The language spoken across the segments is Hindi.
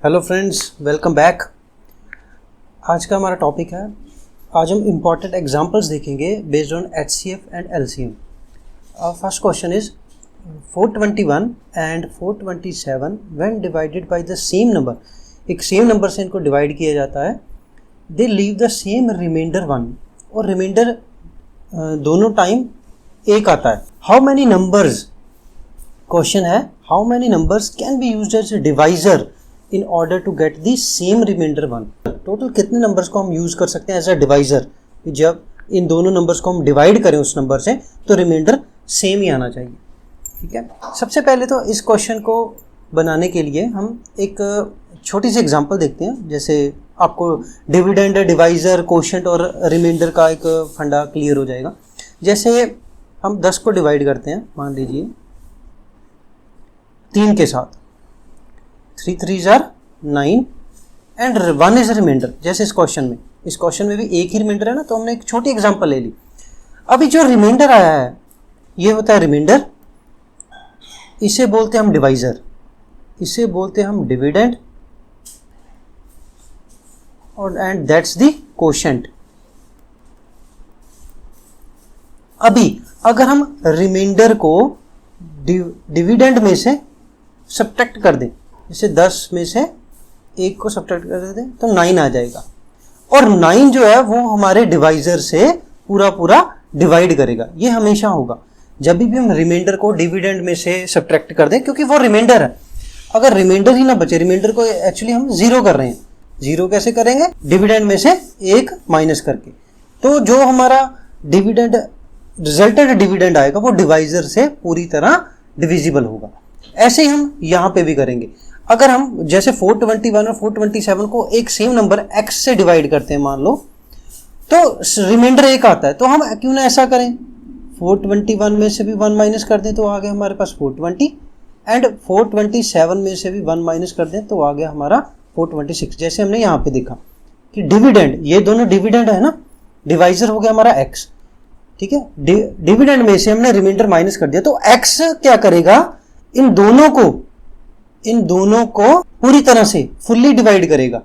Hello friends, welcome back. आज का हमारा टॉपिक है, आज हम इम्पॉर्टेंट एग्जांपल्स देखेंगे based on HCF and LCM। First question is 421 and 427 when divided by the same number. एक सेम नंबर से इनको डिवाइड किया जाता है, they leave the same remainder 1, और रिमाइंडर दोनों टाइम एक आता है। हाउ मैनी नंबर्स, क्वेश्चन है how many numbers can be used as a divisor in order to get the same remainder 1। Total कितने नंबर्स को हम यूज कर सकते हैं एज अ डिवाइजर। जब इन दोनों नंबर्स को हम डिवाइड करें उस नंबर से तो रिमाइंडर सेम ही आना चाहिए। ठीक है, सबसे पहले तो इस क्वेश्चन को बनाने के लिए हम एक छोटी सी एग्जांपल देखते हैं। जैसे आपको डिविडेंड, डिवाइजर, कोशेंट और रिमाइंडर का एक फंडा क्लियर हो जाएगा। जैसे हम 10 को डिवाइड करते हैं, मान लीजिए 3 के साथ, 3 3s are 9 and 1 is reminder. जैसे इस क्वेश्चन में भी एक ही रिमाइंडर है ना, तो हमने एक छोटी एग्जांपल ले ली। अभी जो रिमाइंडर आया है ये होता है रिमाइंडर, इसे बोलते हैं हम डिवाइजर, इसे बोलते हैं हम डिविडेंड, और एंड दैट्स द कोशेंट। अभी अगर हम रिमाइंडर को डिविडेंड में से सब्ट्रैक्ट कर दें, जैसे 10 में से 1 को सब्ट्रैक्ट कर दें तो 9 आ जाएगा, और 9 जो है वो हमारे डिवाइजर से पूरा डिवाइड करेगा। ये हमेशा होगा जब भी हम रिमाइंडर को डिविडेंड में से सब्ट्रैक्ट कर दें, क्योंकि वो रिमाइंडर है। अगर रिमाइंडर ही ना बचे, रिमाइंडर को एक्चुअली हम जीरो कर रहे हैं, जीरो कैसे करेंगे, डिविडेंड में से 1 माइनस करके। तो जो हमारा डिविडेंड, रिजल्टेड डिविडेंड आएगा वो डिवाइजर से पूरी तरह डिविजिबल होगा। ऐसे ही हम यहाँ पे भी करेंगे। अगर हम जैसे 421 और 427 को एक सेम नंबर x से डिवाइड करते हैं मान लो, तो रिमाइंडर 1 आता है, तो हम क्यों ना ऐसा करें, 421 में से भी 1 माइनस कर दें तो आ गया हमारे पास 420, एंड 427 में से भी 1 माइनस कर दें तो आ गया हमारा 426। जैसे हमने यहाँ पे देखा कि डिविडेंड, ये दोनों डिविडेंड है ना, डिवाइजर हो गया हमारा x। ठीक है, डिविडेंड में से हमने रिमाइंडर माइनस कर दिया, तो x क्या करेगा, इन दोनों को पूरी तरह से फुल्ली डिवाइड करेगा।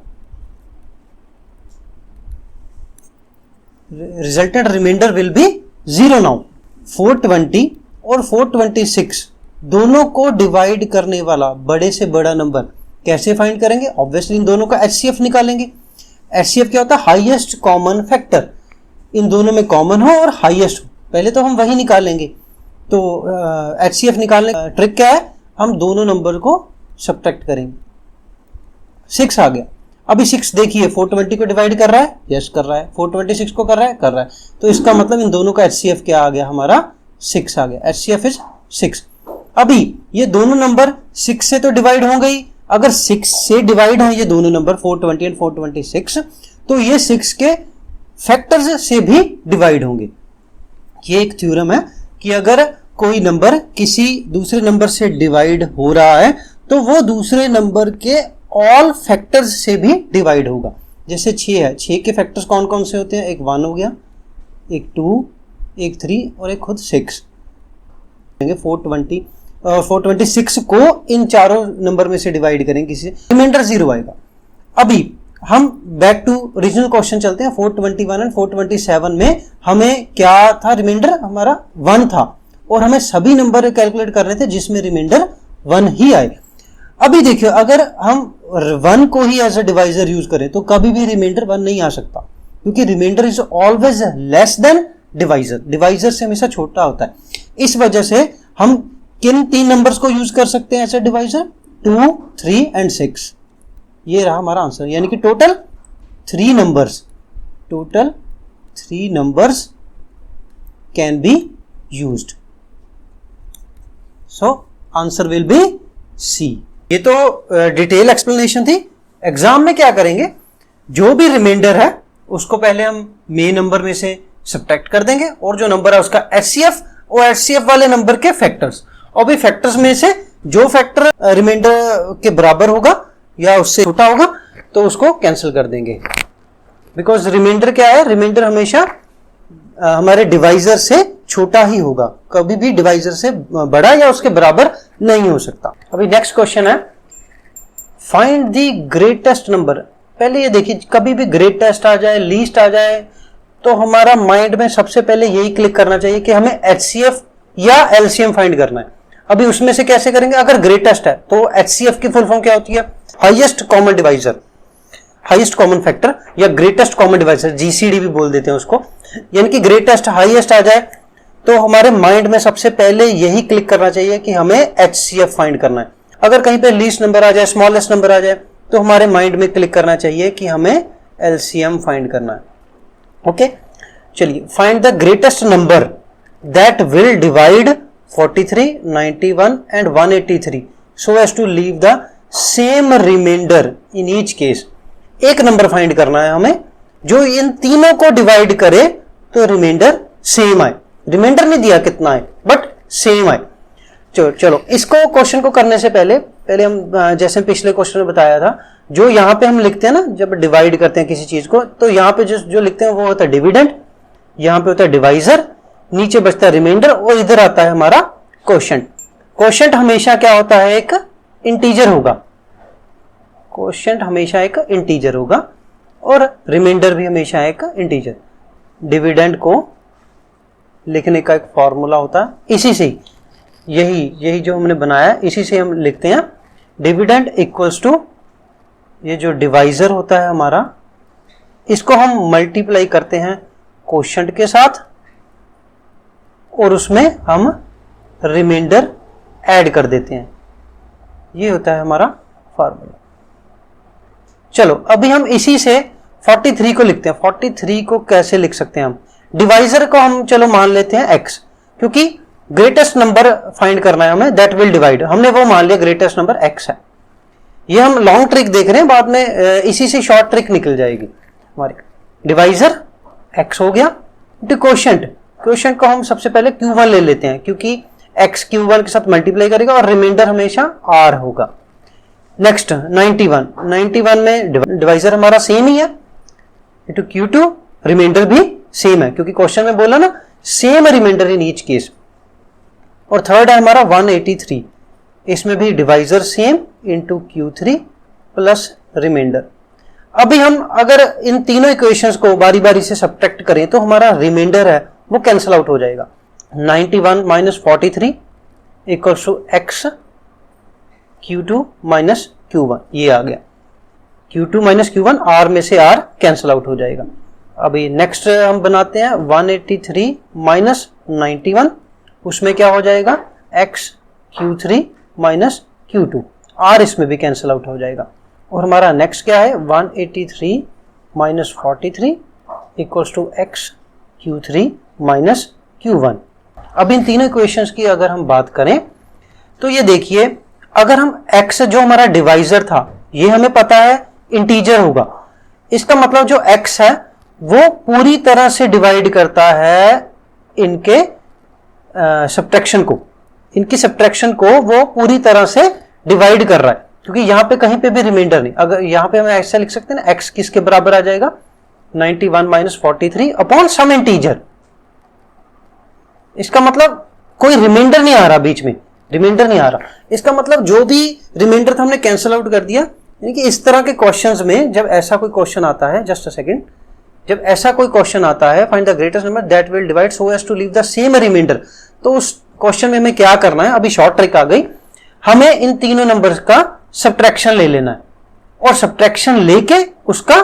Resultant remainder will be 0 now. 420 और 426 दोनों को डिवाइड करने वाला बड़े से बड़ा नंबर कैसे फाइंड करेंगे, ऑब्वियसली इन दोनों का HCF निकालेंगे। HCF क्या होता है, हाईएस्ट कॉमन फैक्टर। इन दोनों में कॉमन हो और हाईएस्ट हो, पहले तो हम वही निकालेंगे। तो HCF निकालने का ट्रिक क्या है, हम दोनों नंबर को सब्ट्रैक्ट करेंगे। 6 आ गया। अभी 6 देखिए 420 को डिवाइड कर रहा है, यस कर रहा है, 426 को कर रहा है, तो इसका मतलब इन दोनों का HCF क्या आ गया, हमारा 6 आ गया। HCF is 6। अभी ये दोनों नंबर 6 से तो डिवाइड हो गई। अगर 6 से डिवाइड है ये दोनों नंबर 420 एंड 426, तो ये 6 के फैक्टर्स से भी डिवाइड होंगे। ये एक थ्योरम है कि अगर कोई नंबर किसी दूसरे नंबर से डिवाइड हो रहा है तो वो दूसरे नंबर के ऑल फैक्टर्स से भी डिवाइड होगा। जैसे 6 है, 6 के फैक्टर्स कौन कौन से होते हैं, एक 1 हो गया, एक 2, एक 3 और एक खुद 6। 420 और 426 को इन चारों नंबर में से डिवाइड करेंगे किसी, रिमाइंडर 0 आएगा। अभी हम बैक टू ओरिजिनल क्वेश्चन चलते हैं। 421 एंड 427 में हमें क्या था, रिमाइंडर हमारा 1 था, और हमें सभी नंबर कैलकुलेट करने थे जिसमें रिमाइंडर 1 ही आए। अभी देखिए अगर हम 1 को ही एज अ डिवाइजर यूज करें तो कभी भी रिमाइंडर 1 नहीं आ सकता, क्योंकि remainder is always less than divisor, divisor से हमेशा छोटा होता है। इस वजह से हम किन 3 नंबर्स को यूज कर सकते हैं एज अ डिवाइजर, 2, 3 एंड 6। ये रहा हमारा आंसर, यानी कि total 3 numbers can be used. So answer will be C. ये तो डिटेल एक्सप्लेनेशन थी। एग्जाम में क्या करेंगे, जो भी रिमाइंडर है उसको पहले हम मेन नंबर में से सब्ट्रैक्ट कर देंगे, और जो नंबर है उसका HCF और HCF वाले नंबर के फैक्टर्स, और भी फैक्टर्स में से जो फैक्टर रिमाइंडर के बराबर होगा या उससे छोटा होगा तो उसको कैंसिल कर देंगे। बिकॉज रिमाइंडर क्या है, रिमाइंडर हमेशा हमारे डिवाइजर से छोटा ही होगा, कभी भी डिवाइजर से बड़ा या उसके बराबर नहीं हो सकता। अभी नेक्स्ट क्वेश्चन है फाइंड द ग्रेटेस्ट नंबर। पहले ये देखिए, कभी भी ग्रेटेस्ट आ जाए, लीस्ट आ जाए, तो हमारा माइंड में सबसे पहले यही क्लिक करना चाहिए कि हमें HCF या LCM फाइंड करना है। अभी उसमें से कैसे करेंगे? अगर ग्रेटेस्ट है तो HCF की फुल फॉर्म क्या होती है? Highest common divisor, highest common factor या ग्रेटेस्ट कॉमन डिवाइजर, GCD भी बोल देते हैं उसको। यानी कि ग्रेटेस्ट, हाईएस्ट आ जाए तो हमारे माइंड में सबसे पहले यही क्लिक करना चाहिए कि हमें HCF फाइंड करना है। अगर कहीं पे लीस्ट नंबर आ जाए, स्मॉलेस्ट नंबर आ जाए, तो हमारे माइंड में क्लिक करना चाहिए कि हमें LCM फाइंड करना है। ओके, चलिए, find the greatest number that will divide 43, 91 and 183 so as to leave the same remainder in each case. एक नंबर फाइंड करना है हमें जो इन तीनों को डिवाइड करे तो रिमाइंडर सेम आए। रिमाइंडर नहीं दिया कितना है, बट सेम आए। चलो इसको क्वेश्चन को करने से पहले हम जैसे पिछले क्वेश्चन में बताया था, जो यहाँ पे हम लिखते हैं ना, जब डिवाइड करते हैं किसी चीज को, तो यहाँ पे जो लिखते हैं वो होता है डिविडेंड, यहाँ पे होता है डिवाइजर, नीचे बचता है रिमाइंडर, और इधर आता है हमारा क्वोशंट। क्वोशंट हमेशा क्या होता है? एक इंटीजर होगा। क्वोशंट हमेशा एक इंटीजर होगा और रिमाइंडर भी हमेशा एक इंटीजर। डिविडेंड को लिखने का एक फॉर्मूला होता है, इसी से यही जो हमने बनाया है, इसी से हम लिखते हैं। डिविडेंड इक्वल्स टू ये जो डिवाइजर होता है हमारा, इसको हम मल्टीप्लाई करते हैं क्वोशंट के साथ और उसमें हम रिमाइंडर ऐड कर देते हैं। ये होता है हमारा फॉर्मूला। चलो अभी हम इसी से 43 को लिखते हैं। 43 को कैसे लिख सकते हैं हम? डिवाइजर को हम चलो मान लेते हैं x, क्योंकि ग्रेटेस्ट नंबर फाइंड करना है हमें दैट विल डिवाइड, हमने वो मान लिया ग्रेटेस्ट नंबर x है। ये हम लॉन्ग ट्रिक देख रहे हैं, बाद में इसी से शॉर्ट ट्रिक निकल जाएगी हमारी। डिवाइजर x हो गया, क्वोशंट, क्वोशंट को हम सबसे पहले Q1 ले लेते हैं, क्योंकि x Q1 के साथ मल्टीप्लाई करेगा और रिमाइंडर हमेशा r होगा। नेक्स्ट 91, 91 में डिवाइजर हमारा सेम ही है, इनटू Q2, रिमाइंडर भी सेम है, क्योंकि क्वेश्चन में बोला ना same remainder in each case. और थर्ड है हमारा 183, इसमें भी divisor same into Q3 plus remainder. अभी हम अगर इन तीनों इक्वेशंस को बारी बारी से सब्ट्रैक्ट करें तो हमारा रिमाइंडर है वो कैंसिल आउट हो जाएगा। 91 minus 43 equals to x Q2 minus Q1, ये आ गया। Q2 माइनस Q1, R में से R कैंसिल आउट हो जाएगा। अभी नेक्स्ट हम बनाते हैं 183 माइनस 91, उसमें क्या हो जाएगा? x Q3 minus Q2, R इसमें भी कैंसिल आउट हो जाएगा। और हमारा नेक्स्ट क्या है? 183 minus 43 equals to x Q3 minus Q1। अब इन तीनों इक्वेशंस की अगर हम बात करें तो ये देखिए, अगर हम x जो हमारा डिवाइजर था, ये हमें पता है इंटीजर होगा, इसका मतलब जो x है वो पूरी तरह से डिवाइड करता है इनके सब्ट्रैक्शन को, इनकी सब्ट्रैक्शन को वो पूरी तरह से डिवाइड कर रहा है, क्योंकि यहां पे कहीं पे भी रिमाइंडर नहीं। अगर यहां पे हम ऐसा लिख सकते हैं ना, x किसके बराबर आ जाएगा? 91 माइनस 43 अपॉन सम इंटीजर। इसका मतलब कोई रिमाइंडर नहीं आ रहा बीच में, रिमाइंडर नहीं आ रहा। इसका मतलब जो भी रिमाइंडर था हमने कैंसिल आउट कर दिया। यानी कि इस तरह के क्वेश्चंस में जब ऐसा कोई क्वेश्चन आता है, जस्ट अ सेकंड, जब ऐसा कोई क्वेश्चन आता है, find the greatest number that will divide so as to leave the same remainder, तो उस क्वेश्चन में हमें क्या करना है? अभी शॉर्ट ट्रिक आ गई, हमें इन तीनों नंबर्स का सब्ट्रैक्शन ले लेना है और सब्ट्रैक्शन लेके उसका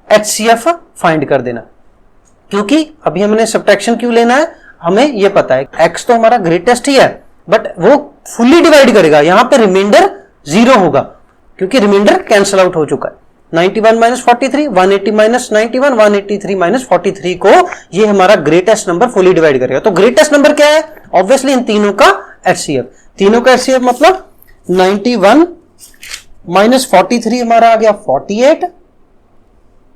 HCF फाइंड कर देना। क्योंकि अभी हमने सब्ट्रैक्शन क्यों लेना है? हमें यह पता है x तो हमारा ग्रेटेस्ट ही है, बट वो फुल्ली डिवाइड करेगा, यहां पे रिमाइंडर 0 होगा क्योंकि रिमाइंडर कैंसिल आउट हो चुका है। 91 माइनस 43, 180 माइनस 91, 183 माइनस 43 को ये हमारा ग्रेटेस्ट नंबर फुली डिवाइड करेगा। तो ग्रेटेस्ट नंबर क्या है? ऑब्वियसली इन तीनों का HCF। तीनों का HCF मतलब 91 माइनस 43 हमारा आ गया 48,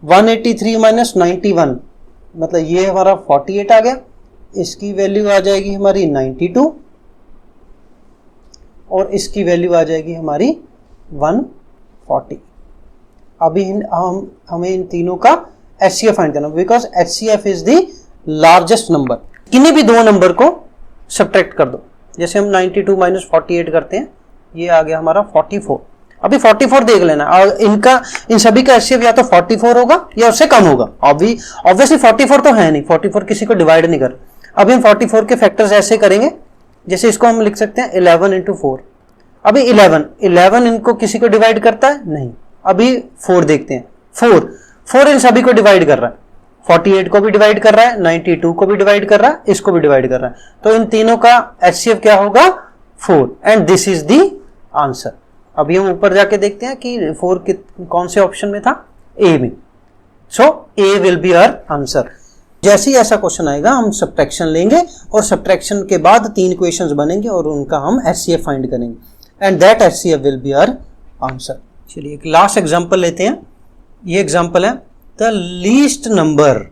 183 माइनस 91 मतलब ये हमारा 48 आ गया, इसकी वैल्यू आ जाएगी हमारी 92 और इसकी वैल्यू आ जाएगी हमारी 140। अभी हमें इन तीनों का HCF फाइंड करना, because HCF is the largest number. किन्हीं भी दो नंबर को सब्ट्रैक्ट कर दो, जैसे हम 92 माइनस 48 करते हैं, ये आ गया हमारा 44। अभी 44 देख लेना, और इनका इन सभी का एचसीएफ या तो 44 होगा या उससे कम होगा। ऑब्वियसली 44 तो है नहीं, 44 किसी को डिवाइड नहीं कर। अभी हम 44 के फैक्टर्स ऐसे करेंगे, जैसे इसको हम लिख सकते हैं 11 इंटू 4। अभी 11 इनको किसी को डिवाइड करता है नहीं। अभी 4 देखते हैं, 4 इन सभी को डिवाइड कर रहा है, 48 को भी डिवाइड कर रहा है, 92 को भी डिवाइड कर रहा है, इसको भी डिवाइड कर रहा है। तो इन तीनों का एचसीएफ क्या होगा? 4, and this is the answer. अभी हम ऊपर जाके देखते हैं कि 4 कौन से ऑप्शन में था? ए में। सो ए विल बी आवर आंसर। जैसे ही ऐसा क्वेश्चन आएगा हम सब्ट्रैक्शन लेंगे, और सब्ट्रैक्शन के बाद 3 इक्वेशंस बनेंगे और उनका हम एचसीएफ फाइंड करेंगे, and that HCF will be our answer. चलिए एक लास्ट एग्जांपल लेते हैं। ये एग्जांपल है द लीस्ट नंबर।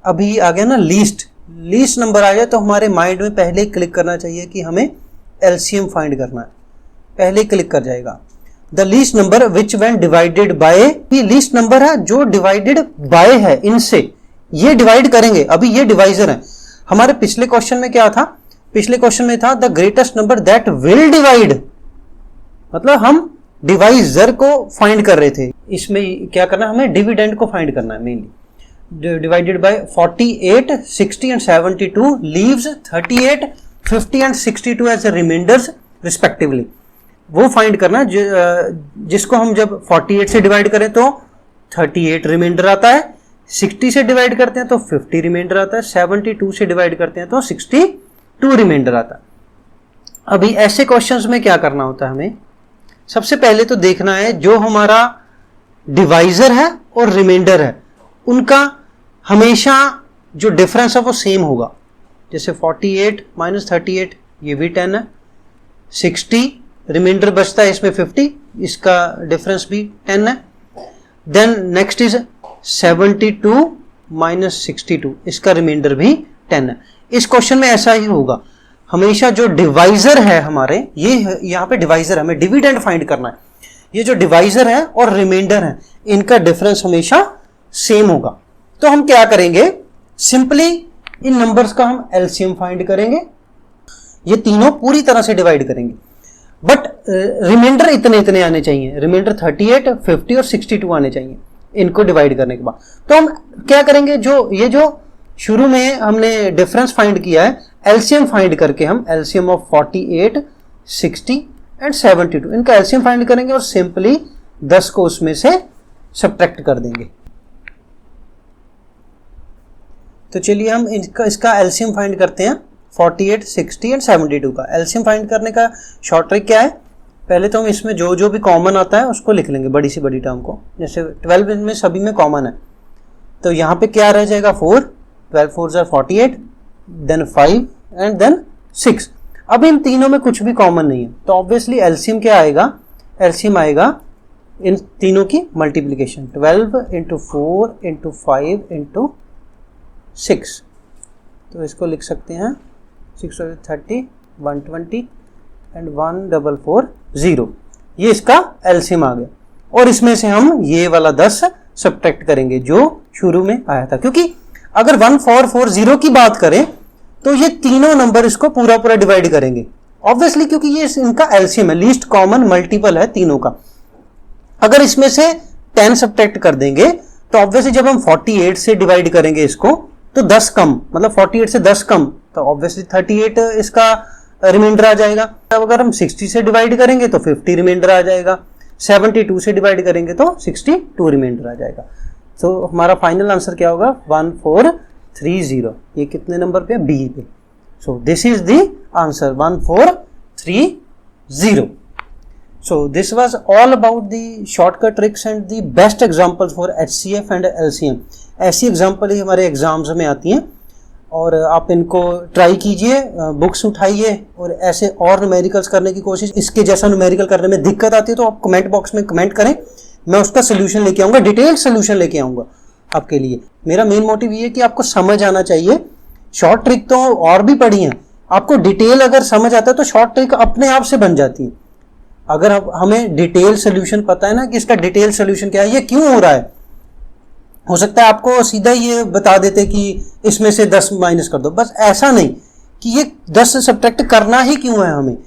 अभी आ गया ना लीस्ट नंबर आ जाए तो हमारे माइंड में पहले ही क्लिक करना चाहिए कि हमें एलसीएम फाइंड करना है, पहले ही क्लिक कर जाएगा। The least number which when divided bye, ये लीस्ट नंबर है जो डिवाइडेड बाय है, इनसे ये डिवाइड करेंगे। अभी ये डिवाइजर है। हमारे पिछले क्वेश्चन में क्या था? पिछले क्वेश्चन में था the greatest number that will divide, मतलब हम डिवाइजर को फाइंड कर रहे थे। इसमें क्या करना है? हमें डिविडेंड को फाइंड करना है mainly. Divided by 48, 60 and 72 leaves 38, 50 and 62 as remainders respectively. वो फाइंड करना जिसको हम जब 48 से डिवाइड करें तो 38 रिमाइंडर आता है, 60 से डिवाइड करते हैं तो 50 रिमाइंडर आता है, 72 से डिवाइड करते हैं तो 62 रिमाइंडर आता है। अभी ऐसे क्वेश्चंस में क्या करना होता है? हमें सबसे पहले तो देखना है जो हमारा डिवाइजर है और रिमाइंडर है उनका हमेशा जो डिफरेंस है वो सेम होगा। जैसे 48 माइनस 38 ये भी 10 है, 60 रिमाइंडर बचता है इसमें 50, इसका डिफरेंस भी 10 है। देन नेक्स्ट इज 72 माइनस 62, इसका रिमाइंडर भी 10 है। इस क्वेश्चन में ऐसा ही होगा, हमेशा जो डिवाइजर है हमारे, ये यहाँ पे डिवाइजर है, हमें डिविडेंड फाइंड करना है। ये जो डिवाइजर है और रिमाइंडर है इनका डिफरेंस हमेशा सेम होगा। तो हम क्या करेंगे? सिंपली इन नंबर्स का हम एलसीएम फाइंड करेंगे, ये तीनों पूरी तरह से डिवाइड करेंगे, बट रिमाइंडर इतने आने चाहिए। रिमाइंडर 38, 50 और 62 आने चाहिए इनको डिवाइड करने के बाद। तो हम क्या करेंगे? जो शुरू में हमने डिफरेंस फाइंड किया है, एलसीएम फाइंड करके हम एलसीएम ऑफ 48, 60 एंड 72 इनका एलसीएम फाइंड करेंगे और सिंपली 10 को उसमें से सब्ट्रैक्ट कर देंगे। तो चलिए हम इसका एलसीएम फाइंड करते हैं। 48, 60 एंड 72 का एलसीएम फाइंड करने का शॉर्ट ट्रिक क्या है? पहले तो हम इसमें जो भी कॉमन आता है उसको लिख लेंगे, बड़ी से बड़ी टर्म को। जैसे 12 इनमें सभी में कॉमन है, तो यहाँ पे क्या रह जाएगा? 4, 12 4 are 48, देन 5 एंड देन 6। अब इन तीनों में कुछ भी कॉमन नहीं है, तो ऑब्वियसली एलसीएम क्या आएगा? एलसीएम आएगा इन तीनों की मल्टीप्लीकेशन, 12 इंटू 4 इंटू 5 इंटू 6। तो इसको लिख सकते हैं 6 30, 120 एंड 1440। ये इसका एलसीएम आ गया, और इसमें से हम ये वाला 10 सब्ट्रैक्ट करेंगे जो शुरू में आया था। क्योंकि अगर 1440 की बात करें तो ये तीनों नंबर इसको पूरा डिवाइड करेंगे ऑब्वियसली, क्योंकि ये इनका एलसीएम है, लीस्ट कॉमन मल्टीपल है तीनों का। अगर इसमें से 10 सब्ट्रैक्ट कर देंगे तो ऑब्वियसली जब हम 48 से डिवाइड करेंगे इसको तो 10 कम, मतलब 48 से 10 कम, तो ऑब्वियसली 38 इसका रिमाइंडर आ जाएगा। अब अगर हम 60 से डिवाइड करेंगे तो 50 रिमाइंडर आ जाएगा, 72 से डिवाइड करेंगे तो 62 रिमाइंडर आ जाएगा। तो हमारा फाइनल आंसर क्या होगा? 1430। ये कितने नंबर पे? बी पे। So this is the answer 1430। So this was all about the shortcut tricks and the best examples for HCF and LCM. ऐसी एग्जाम्पल ही हमारे एग्जाम्स में आती हैं और आप इनको ट्राई कीजिए, बुक्स उठाइए और ऐसे और न्यूमेरिकल्स करने की कोशिश। इसके जैसा न्यूमेरिकल करने में दिक्कत आती है तो आप कमेंट बॉक्स में कमेंट करें, मैं उसका सोल्यूशन लेके आऊँगा, डिटेल सोल्यूशन लेके आऊँगा आपके लिए। मेरा मेन मोटिव ये है कि आपको समझ आना चाहिए। शॉर्ट ट्रिक तो और भी पढ़ी हैं, आपको डिटेल अगर समझ आता है तो शॉर्ट ट्रिक अपने आप से बन जाती है। अगर हमें डिटेल सोल्यूशन पता है ना कि इसका डिटेल सोल्यूशन क्या है, ये क्यों हो रहा है, हो सकता है आपको सीधा ये बता देते कि इसमें से 10 माइनस कर दो, बस ऐसा नहीं कि ये 10 से सब्ट्रैक्ट करना ही क्यों है हमें,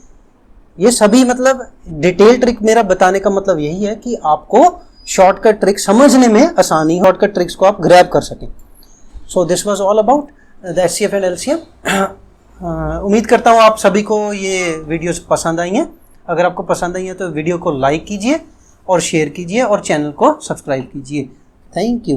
ये सभी मतलब डिटेल ट्रिक मेरा बताने का मतलब यही है कि आपको शॉर्टकट ट्रिक समझने में आसानी, शॉर्टकट ट्रिक्स को आप ग्रैब कर सकें। So this was all about the HCF and LCM। उम्मीद करता हूँ आप सभी को ये वीडियोस पसंद आई हैं। अगर आपको पसंद आई है तो वीडियो को लाइक कीजिए और शेयर कीजिए और चैनल को सब्सक्राइब कीजिए। Thank you.